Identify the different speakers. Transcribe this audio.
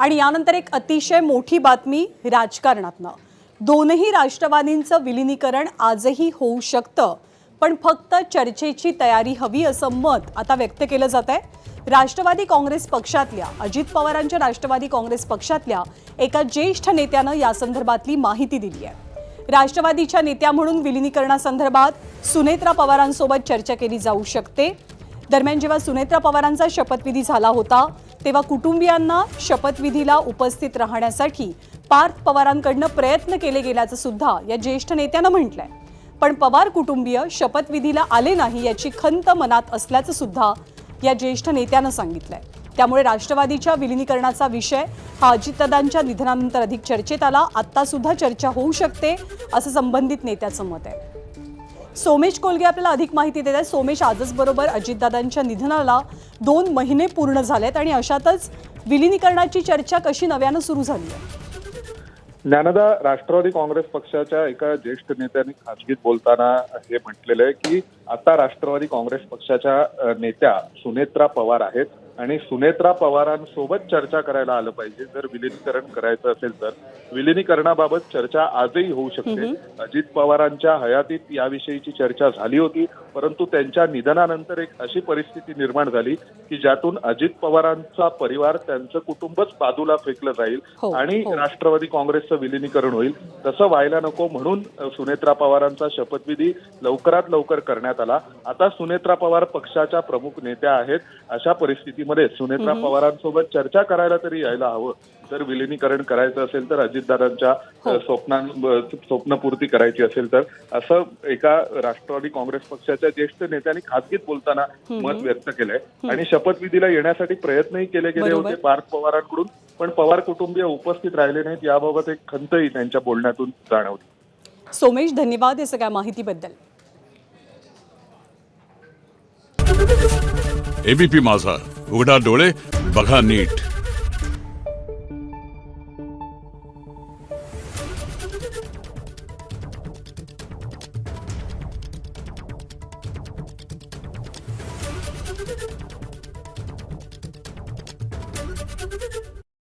Speaker 1: आणि यानंतर एक अतिशय मोठी बातमी राजकारणातनं। दोनही राष्ट्रवादींचं विलीनीकरण आजही होऊ शकतं, पण फक्त चर्चेची तयारी हवी असं मत आता व्यक्त केलं जात आहे। राष्ट्रवादी काँग्रेस पक्षातल्या अजित पवारांच्या राष्ट्रवादी काँग्रेस पक्षातल्या एका ज्येष्ठ नेत्यानं या संदर्भातली माहिती दिली आहे। राष्ट्रवादीच्या नेत्या म्हणून विलीनीकरणासंदर्भात सुनेत्रा पवारांसोबत चर्चा केली जाऊ शकते। दरम्यान जेव्हा सुनेत्रा पवारांचा शपथविधी झाला होता तेव्हा कुटुंबियांना शपथविधीला उपस्थित राहण्यासाठी पार्थ पवारांकडून प्रयत्न केले गेल्याचं सुद्धा या ज्येष्ठ नेत्यानं म्हटलंय। पण पवार कुटुंबीय शपथविधीला आले नाही याची खंत मनात असल्याचं सुद्धा या ज्येष्ठ नेत्यानं सांगितलंय। त्यामुळे राष्ट्रवादीच्या विलीनीकरणाचा विषय हा अजितदादांच्या निधनानंतर अधिक चर्चेत आला। आता सुद्धा चर्चा होऊ शकते असं संबंधित नेत्याचं मत आहे। सोमेश कोलगे आपल्याला अधिक माहिती देत आहेत। सोमेश, आजच बरोबर अजितदादांच्या निधनाला 2 महिने पूर्ण झालेत आणि अशातच विलीनीकरणाची चर्चा कशी नव्यानं सुरू झाली आहे?
Speaker 2: ज्ञानदा, राष्ट्रवादी काँग्रेस पक्षाच्या एका ज्येष्ठ नेत्यांनी खासगीत बोलताना हे म्हटलेलं आहे की आता राष्ट्रवादी काँग्रेस पक्षाच्या नेत्या सुनेत्रा पवार आहेत आणि सुनेत्रा पवारांसोबत चर्चा करायला आलं पाहिजे जर विलीनीकरण करायचं असेल तर। विलीनीकरणाबाबत चर्चा आजही होऊ शकते। अजित पवारांच्या हयातीत याविषयीची चर्चा झाली होती, परंतु त्यांच्या निधनानंतर एक अशी परिस्थिती निर्माण झाली की ज्यातून अजित पवारांचा परिवार, त्यांचं कुटुंबच बाजूला फेकलं जाईल आणि राष्ट्रवादी काँग्रेसचं विलीनीकरण होईल। तसं व्हायला नको म्हणून सुनेत्रा पवारांचा शपथविधी लवकरात लवकर करण्यात आला। आता सुनेत्रा पवार पक्षाच्या प्रमुख नेत्या आहेत। अशा परिस्थितीमध्ये सुनेत्रा पवारांसोबत चर्चा करायला तरी यायला हवं। जर विलीनीकरण करायचं असेल तर अजितदादांच्या स्वप्नपूर्ती करायची असेल तर, असं एका राष्ट्रवादी काँग्रेस पक्षाच्या ज्येष्ठ नेत्यांनी खासगीत बोलताना मत व्यक्त केलंय। आणि शपथविधीला येण्यासाठी प्रयत्नही केले गेले होते पार्थ पवारांकडून, पण पवार कुटुंबीय उपस्थित राहिले नाहीत याबाबत एक खंतही त्यांच्या बोलण्यातून जाणवली।
Speaker 1: सोमेश, धन्यवाद या सगळ्या माहितीबद्दल।
Speaker 3: एबीपी माझा, उघडा डोळे बघा नीट।